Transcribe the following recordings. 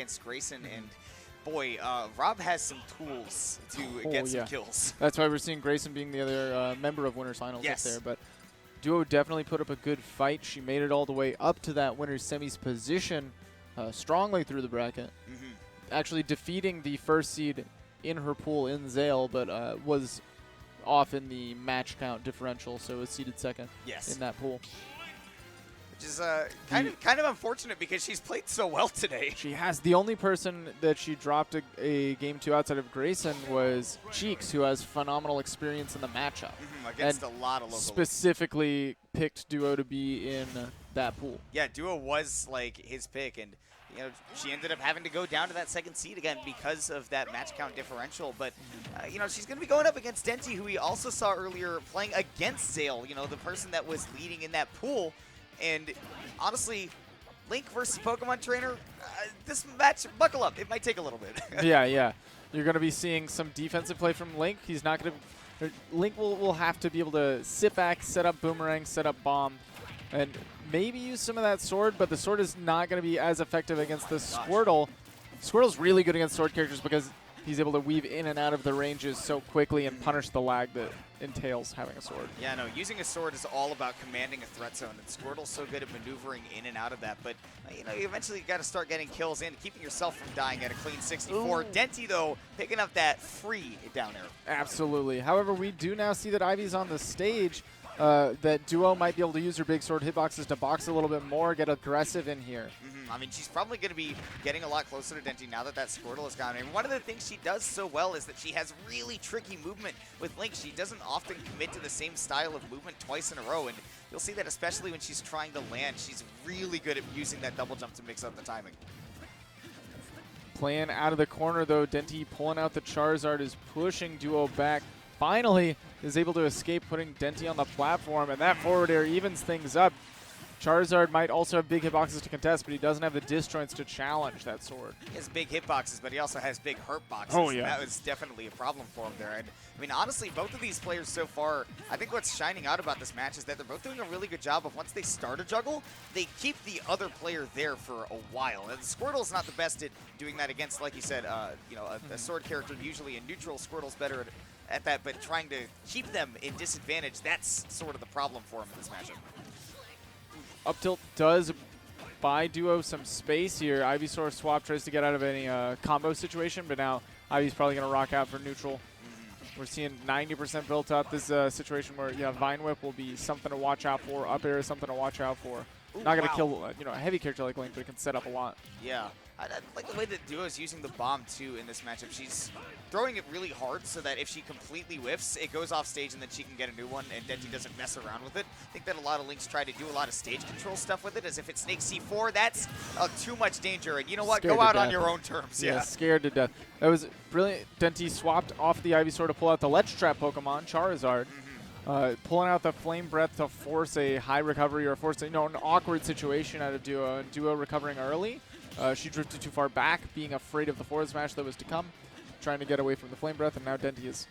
against Grayson, and boy, Rob has some tools to get some kills. That's why we're seeing Grayson being the other member of Winners Finals up there. But Duo definitely put up a good fight. She made it all the way up to that Winners Semis position strongly through the bracket. Actually defeating the first seed in her pool in Zale, but was off in the match count differential, so was seeded second in that pool. Which is kind of unfortunate because she's played so well today. She has. The only person that she dropped a game to outside of Grayson was Cheeks, who has phenomenal experience in the matchup. Against a lot of local. Specifically picked Duo to be in that pool. Yeah, Duo was like his pick, and you know, she ended up having to go down to that second seed again because of that match count differential. But, you know, she's going to be going up against Denti, who we also saw earlier playing against Zale, you know, the person that was leading in that pool. And honestly, Link versus Pokemon Trainer, this match, buckle up. It might take a little bit. Yeah. You're going to be seeing some defensive play from Link. He's not going to – Link will have to be able to sit back, set up Boomerang, set up Bomb, and maybe use some of that sword, but the sword is not going to be as effective against the Squirtle. Squirtle's really good against sword characters because he's able to weave in and out of the ranges so quickly and punish the lag that entails having a sword. Yeah, no, using a sword is all about commanding a threat zone, and Squirtle's so good at maneuvering in and out of that. But, you know, you eventually got to start getting kills in, keeping yourself from dying at a clean 64. Denti, though, picking up that free down air. Absolutely. However, we do now see that Ivy's on the stage. That Duo might be able to use her big sword hitboxes to box a little bit more, get aggressive in here. I mean, she's probably going to be getting a lot closer to Denti now that that Squirtle is gone. And one of the things she does so well is that she has really tricky movement with Link. She doesn't often commit to the same style of movement twice in a row, and you'll see that especially when she's trying to land. She's really good at using that double jump to mix up the timing. Playing out of the corner, though, Denti pulling out the Charizard is pushing Duo back. Finally is able to escape, putting Denti on the platform, and that forward air evens things up. Charizard might also have big hitboxes to contest, but he doesn't have the disjoints to challenge that sword. He has big hitboxes, but he also has big hurt boxes. Oh, yeah. That was definitely a problem for him there. And I mean, honestly, both of these players so far, I think what's shining out about this match is that they're both doing a really good job of once they start a juggle, they keep the other player there for a while. And Squirtle's not the best at doing that against, like you said, you know, a sword character. Usually in neutral, Squirtle's better at that, but trying to keep them in disadvantage, that's sort of the problem for him in this matchup. Up tilt does buy Duo some space here. Ivysaur swap tries to get out of any combo situation, but now Ivy's probably going to rock out for neutral. We're seeing 90% built up. This is a situation where, yeah, Vine Whip will be something to watch out for. Up air is something to watch out for. Ooh, not going to kill you know, a heavy character like Link, but it can set up a lot. Yeah. I like the way that Duo is using the bomb, too, in this matchup. She's throwing it really hard so that if she completely whiffs, it goes off stage and then she can get a new one, and Denti doesn't mess around with it. I think that a lot of Links try to do a lot of stage control stuff with it, as if it snakes C4. That's too much danger, and you know what? Scared Go out to on death. your own terms. Yeah, scared to death. That was brilliant. Denti swapped off the Ivysaur to pull out the Ledge Trap Pokemon, Charizard. Pulling out the Flame Breath to force a high recovery or force an awkward situation out of Duo, and Duo recovering early. She drifted too far back, being afraid of the forward smash that was to come, trying to get away from the Flame Breath, and now Denti is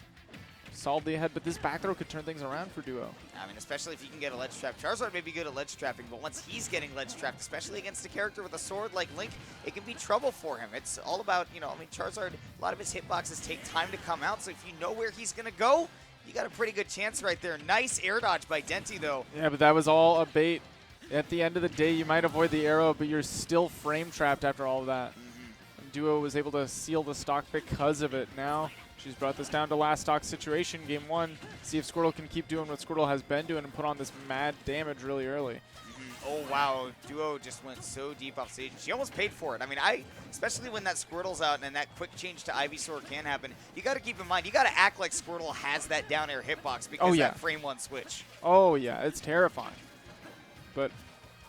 solidly ahead, but this back throw could turn things around for Duo. I mean, especially if you can get a ledge trap. Charizard may be good at ledge trapping, but once he's getting ledge trapped, especially against a character with a sword like Link, it can be trouble for him. It's all about, you know, I mean, Charizard, a lot of his hitboxes take time to come out, so if you know where he's going to go, you got a pretty good chance right there. Nice air dodge by Denti, though. Yeah, but that was all a bait. At the end of the day, you might avoid the arrow, but you're still frame trapped after all of that. And Duo was able to seal the stock because of it. Now she's brought this down to last stock situation, game one. See if Squirtle can keep doing what Squirtle has been doing and put on this mad damage really early. Oh, wow. Duo just went so deep off stage. She almost paid for it. I mean, especially when that Squirtle's out and that quick change to Ivysaur can happen, you got to keep in mind, you got to act like Squirtle has that down air hitbox because that frame one switch. Oh, yeah. It's terrifying. But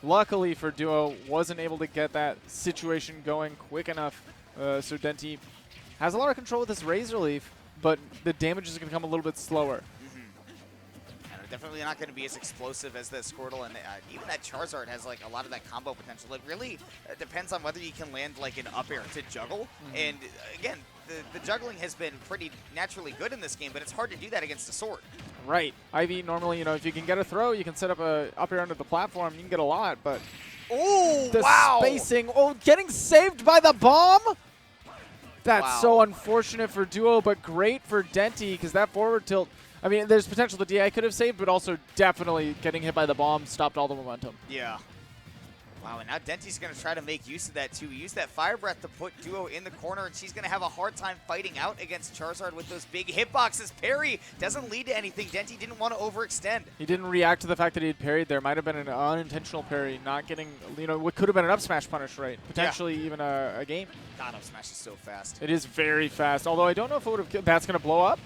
luckily for Duo, wasn't able to get that situation going quick enough. So Denti has a lot of control with this Razor Leaf, but the damage is going to come a little bit slower. Definitely not going to be as explosive as the Squirtle, and even that Charizard has like a lot of that combo potential. It really depends on whether you can land like an up air to juggle. And again, the juggling has been pretty naturally good in this game, but it's hard to do that against a sword. Right. Ivy normally, you know, if you can get a throw, you can set up a up air under the platform. You can get a lot, but Oh, The wow. spacing. Oh, getting saved by the bomb? That's Wow. so unfortunate for Duo, but great for Denti because that forward tilt, I mean, there's potential the DI could have saved, but also definitely getting hit by the bomb stopped all the momentum. Yeah. Wow, and now Denti's going to try to make use of that, too. Use that Fire Breath to put Duo in the corner, and she's going to have a hard time fighting out against Charizard with those big hitboxes. Parry doesn't lead to anything. Denti didn't want to overextend. He didn't react to the fact that he had parried there. Might have been an unintentional parry, not getting, what could have been an up smash punish, right? Potentially even a game. God, up smash is so fast. It is very fast, although I don't know if it would have killed. That's going to blow up?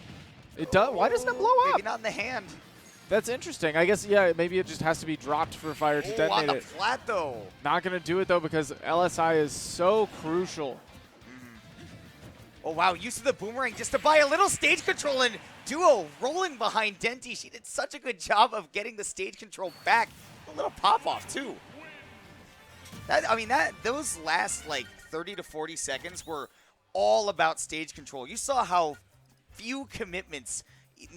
It does? Why doesn't it blow up? Maybe not in the hand. That's interesting. I guess, yeah, maybe it just has to be dropped for fire to detonate on the it. flat, though. Not going to do it, though, because LSI is so crucial. Oh, wow, use of the boomerang just to buy a little stage control, and Duo rolling behind Denti. She did such a good job of getting the stage control back. A little pop-off, too. Those last, like, 30 to 40 seconds were all about stage control. You saw how few commitments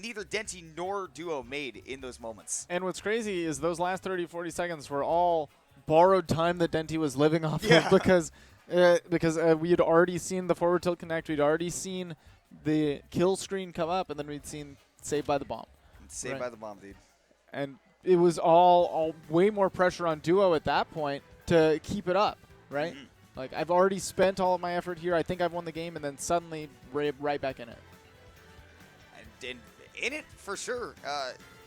neither Denti nor Duo made in those moments. And what's crazy is those last 30, 40 seconds were all borrowed time that Denti was living off of because we had already seen the forward tilt connect. We'd already seen the kill screen come up, and then we'd seen Saved by the Bomb. Saved by the Bomb, dude. And it was all way more pressure on Duo at that point to keep it up, right? Mm-hmm. Like, I've already spent all of my effort here. I think I've won the game, and then suddenly right back in it. And in it, for sure.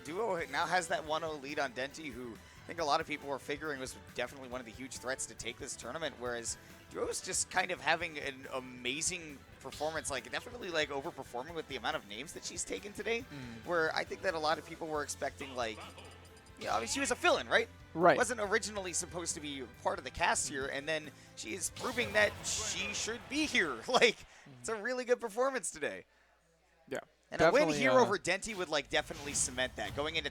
Duo now has that 1-0 lead on Denti, who I think a lot of people were figuring was definitely one of the huge threats to take this tournament, whereas Duo's just kind of having an amazing performance, like definitely like overperforming with the amount of names that she's taken today, where I think that a lot of people were expecting, like, I mean, she was a fill-in, right? Right. Wasn't originally supposed to be part of the cast here, and then she is proving that she should be here. Like, it's a really good performance today. Yeah. And a win here over Denti would, like, definitely cement that. Going into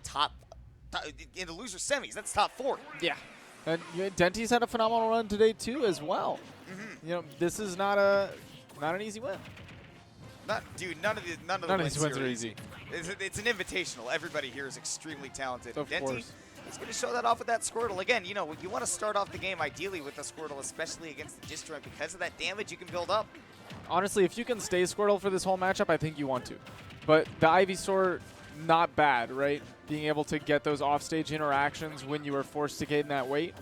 into loser semis, that's top 4. Yeah. And Denti's had a phenomenal run today, too, as well. This is not an easy win. Dude, none of these wins are easy. It's an invitational. Everybody here is extremely talented. Of Denti course. is going to show that off with that Squirtle. Again, you want to start off the game ideally with the Squirtle, especially against the Disjoint, because of that damage you can build up. Honestly, if you can stay Squirtle for this whole matchup, I think you want to. But the Ivysaur, not bad, right? Being able to get those offstage interactions when you are forced to gain that weight.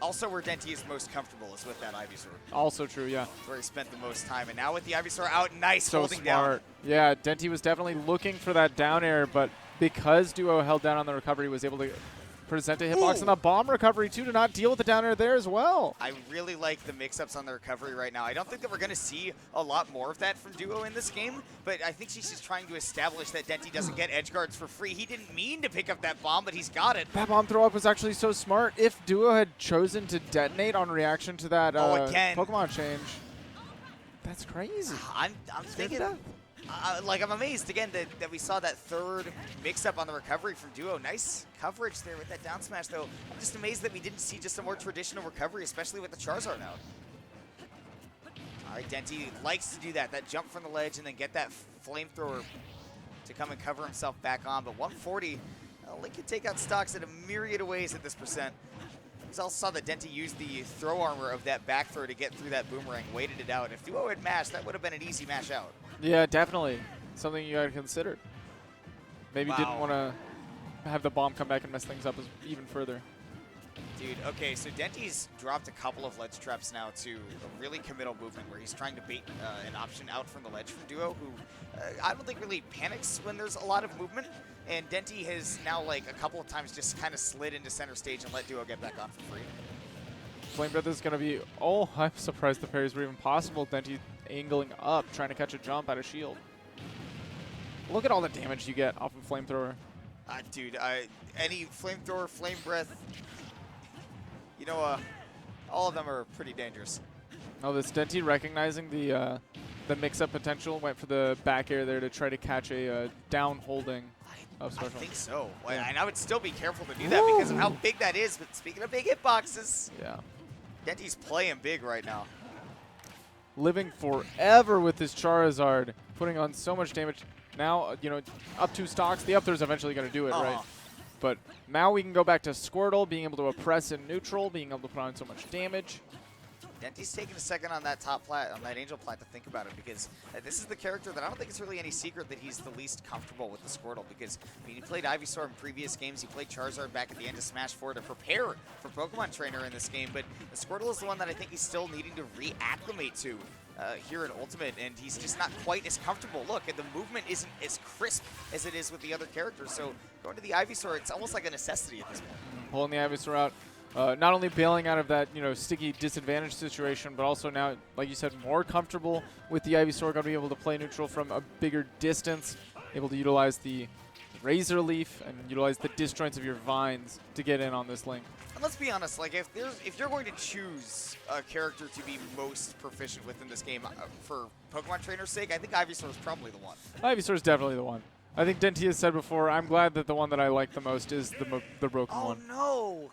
Also, where Denti is most comfortable is with that Ivysaur. Also true, yeah. Where he spent the most time. And now with the Ivysaur out, nice So holding smart. down. Yeah, Denti was definitely looking for that down air, but because Duo held down on the recovery, was able to present a hitbox and a bomb recovery, too, to not deal with the down air there as well. I really like the mix-ups on the recovery right now. I don't think that we're going to see a lot more of that from Duo in this game, but I think she's just trying to establish that Denti doesn't get edge guards for free. He didn't mean to pick up that bomb, but he's got it. That bomb throw-up was actually so smart. If Duo had chosen to detonate on reaction to that again. Pokemon change, that's crazy. I'm thinking... I'm amazed, again, that we saw that third mix-up on the recovery from Duo. Nice coverage there with that down smash, though. I'm just amazed that we didn't see just a more traditional recovery, especially with the Charizard out. All right, Denti likes to do that jump from the ledge and then get that flamethrower to come and cover himself back on. But 140, Link can take out stocks in a myriad of ways at this percent. We also saw that Denti used the throw armor of that back throw to get through that boomerang, waited it out. If Duo had mashed, that would have been an easy mash out. Yeah, definitely. Something you had considered. Maybe didn't want to have the bomb come back and mess things up even further. Dude, okay, so Denti's dropped a couple of ledge traps now to a really committal movement where he's trying to bait an option out from the ledge from Duo, who I don't think really panics when there's a lot of movement. And Denti has now, like, a couple of times just kind of slid into center stage and let Duo get back on for free. Flame Breath is going to be... Oh, I'm surprised the parries were even possible. Denti angling up, trying to catch a jump out of shield. Look at all the damage you get off of Flamethrower. Dude, any Flamethrower, Flame Breath, all of them are pretty dangerous. Oh, this Denti recognizing the mix-up potential, went for the back air there to try to catch a down holding of I special. think so. Yeah. And I would still be careful to do that because of how big that is. But speaking of big hitboxes, Yeah. Denti's playing big right now. Living forever with this Charizard, putting on so much damage. Now, up 2 stocks. The up throw's eventually going to do it, right? But now we can go back to Squirtle, being able to oppress in neutral, being able to put on so much damage. Denti's taking a second on that top plat, on that Angel plat to think about it, because this is the character that I don't think it's really any secret that he's the least comfortable with the Squirtle, because I mean, he played Ivysaur in previous games, he played Charizard back at the end of Smash 4 to prepare for Pokemon Trainer in this game, but the Squirtle is the one that I think he's still needing to reacclimate to here in Ultimate, and he's just not quite as comfortable. Look, and the movement isn't as crisp as it is with the other characters, so going to the Ivysaur, it's almost like a necessity at this point. Pulling the Ivysaur out. Not only bailing out of that, sticky disadvantage situation, but also now, like you said, more comfortable with the Ivysaur. Going to be able to play neutral from a bigger distance, able to utilize the Razor Leaf and utilize the disjoints of your vines to get in on this link. And let's be honest, like if you're going to choose a character to be most proficient within this game for Pokemon Trainer's sake, I think Ivysaur is probably the one. Ivysaur is definitely the one. I think Denti has said before, I'm glad that the one that I like the most is the broken one. Oh no!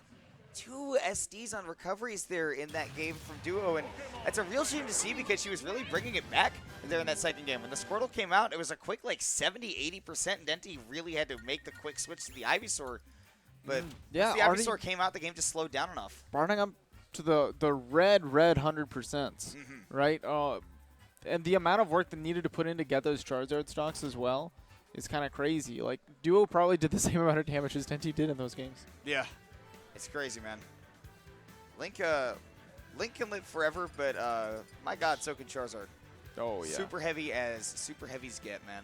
2 SDs on recoveries there in that game from Duo, and that's a real shame to see because she was really bringing it back there in that second game. When the Squirtle came out, it was a quick like 70-80%, and Denti really had to make the quick switch to the Ivysaur. But yeah, the Ivysaur came out, the game just slowed down enough. Burning up to the red 100%, right? And the amount of work that needed to put in to get those Charizard stocks as well is kind of crazy. Like, Duo probably did the same amount of damage as Denti did in those games. Yeah. It's crazy, man. Link can live forever, but my God, so can Charizard. Oh yeah. Super heavy as super heavies get, man.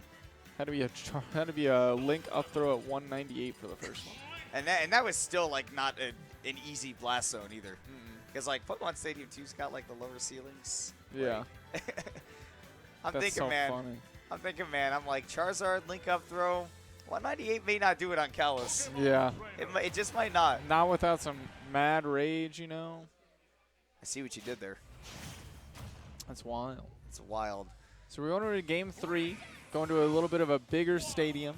Had to be a Link up throw at 198 for the first one. And that was still like not an easy blast zone either, because like Pokemon Stadium 2's got like the lower ceilings. Yeah. I'm That's thinking, so man. funny. I'm like Charizard Link up throw. 198 may not do it on Kalos. Yeah. It just might not. Not without some mad rage, I see what you did there. That's wild. It's wild. So we're going to game 3, going to a little bit of a bigger stadium,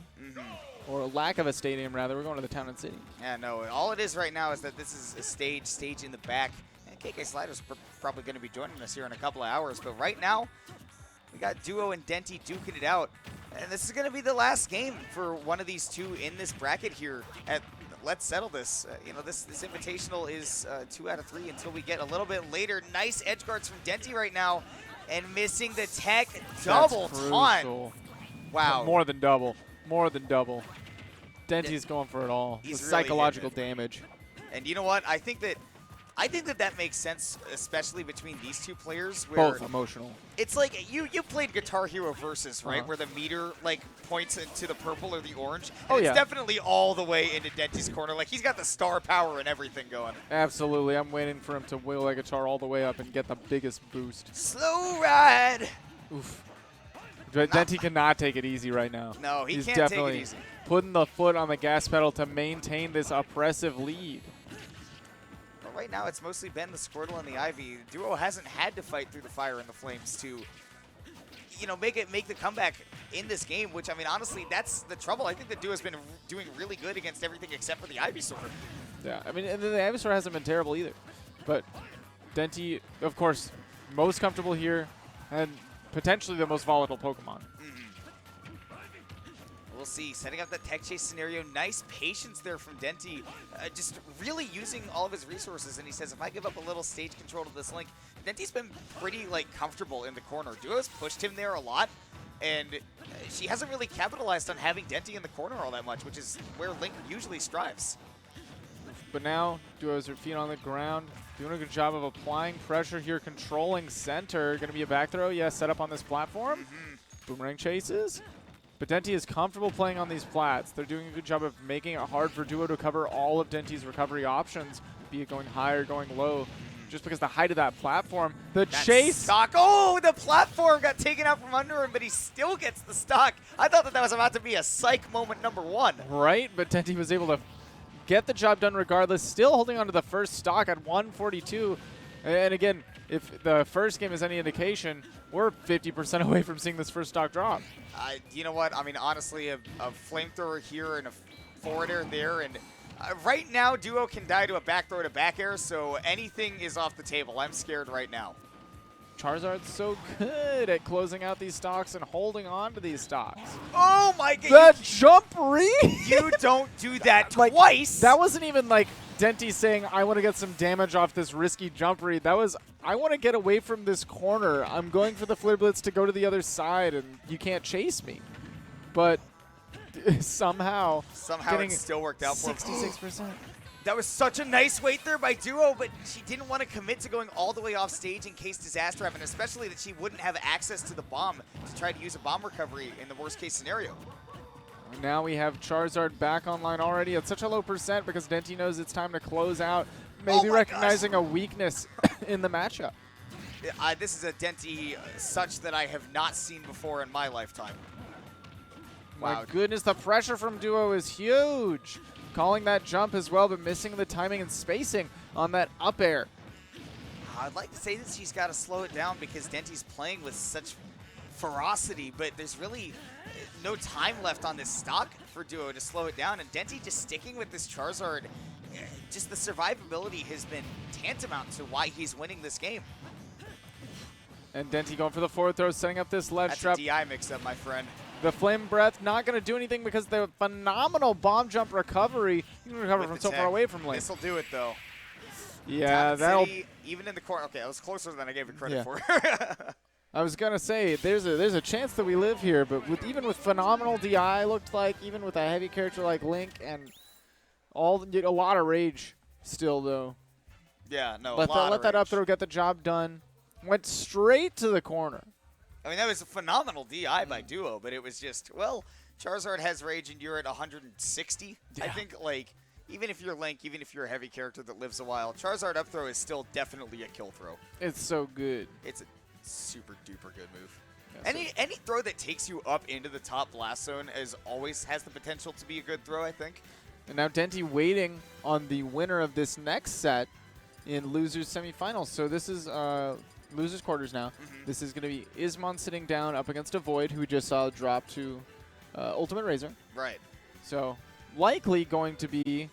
or a lack of a stadium, rather. We're going to the Town and City. Yeah, no. All it is right now is that this is a stage in the back. And KK Slider's probably going to be joining us here in a couple of hours. But right now, we got Duo and Denti duking it out. And this is going to be the last game for one of these two in this bracket here at Let's Settle This. This invitational is 2 out of 3 until we get a little bit later. Nice edge guards from Denti right now. And missing the tech double taunt. Wow. More than double. More than double. Denti's going for it all. He's The really psychological damage. And you know what? I think that makes sense, especially between these two players. Where Both emotional. It's like you played Guitar Hero Versus, right? Where the meter like points into the purple or the orange. And it's definitely all the way into Denti's corner. Like he's got the star power and everything going. Absolutely. I'm waiting for him to wiggle that guitar all the way up and get the biggest boost. Slow ride. Oof. Denti cannot take it easy right now. No, He's can't definitely take it easy. Putting the foot on the gas pedal to maintain this oppressive lead. But right now, it's mostly been the Squirtle and the Ivy. Duo hasn't had to fight through the fire and the flames to, make the comeback in this game. Which I mean, honestly, that's the trouble. I think the Duo's been doing really good against everything except for the Ivysaur. Yeah, I mean, and the Ivysaur hasn't been terrible either. But Denti, of course, most comfortable here and potentially the most volatile Pokemon. We'll see. Setting up that tech chase scenario. Nice patience there from Denti. Just really using all of his resources. And he says, if I give up a little stage control to this Link, Denti's been pretty comfortable in the corner. Duo's pushed him there a lot. And she hasn't really capitalized on having Denti in the corner all that much, which is where Link usually strives. But now, Duo has her feet on the ground, doing a good job of applying pressure here, controlling center. Going to be a back throw, yes, set up on this platform. Boomerang chases. But Denti is comfortable playing on these plats. They're doing a good job of making it hard for Duo to cover all of Denti's recovery options, be it going high or going low. Just because the height of that platform, the chase. Stock. Oh, the platform got taken out from under him, but he still gets the stock. I thought that was about to be a psych moment #1. Right, but Denti was able to get the job done regardless, still holding on to the first stock at 142. And again, if the first game is any indication, we're 50% away from seeing this first stock drop. You know what? I mean, honestly, a flamethrower here and a forward air there. And right now, Duo can die to a back throw to back air, so anything is off the table. I'm scared right now. Charizard's so good at closing out these stocks and holding on to these stocks. Oh my god! That jump read! You don't do that Like, twice! That wasn't even like Denti saying, I want to get some damage off this risky jump read. That was, I want to get away from this corner. I'm going for the Flare Blitz to go to the other side, and you can't chase me. But somehow it still worked out for him. 66%. That was such a nice wait there by Duo, but she didn't want to commit to going all the way off stage in case disaster happened, especially that she wouldn't have access to the bomb to try to use a bomb recovery in the worst case scenario. Now we have Charizard back online already at such a low percent because Denti knows it's time to close out, maybe recognizing a weakness in the matchup. This is a Denti such that I have not seen before in my lifetime. My goodness, the pressure from Duo is huge. Calling that jump as well, but missing the timing and spacing on that up air. I'd like to say that she's got to slow it down because Denti's playing with such ferocity, but there's really no time left on this stock for Duo to slow it down, and Denti just sticking with this Charizard, just the survivability has been tantamount to why he's winning this game. And Denti going for the forward throw, setting up this ledge trap. That's a DI mix-up, my friend. The Flame Breath not going to do anything because the phenomenal bomb jump recovery. You can recover from so far away from lane. This'll do it, though. Yeah, that'll... Even in the corner. Okay, I was closer than I gave it credit for. I was going to say, there's a chance that we live here, but even with phenomenal DI, looked like, even with a heavy character like Link, and a lot of rage still, though. Yeah, no, let that up throw get the job done. Went straight to the corner. I mean, that was a phenomenal DI by Duo, but it was just, well, Charizard has rage and you're at 160. Yeah. I think, like, even if you're Link, even if you're a heavy character that lives a while, Charizard up throw is still definitely a kill throw. It's so good. It's a super duper good move. Yeah, any throw that takes you up into the top blast zone always has the potential to be a good throw, I think. And now Denti waiting on the winner of this next set in losers semifinals. So this is losers quarters now. This is going to be Ismon sitting down up against a Void, who we just saw drop to Ultimate Razor. Right. So likely going to be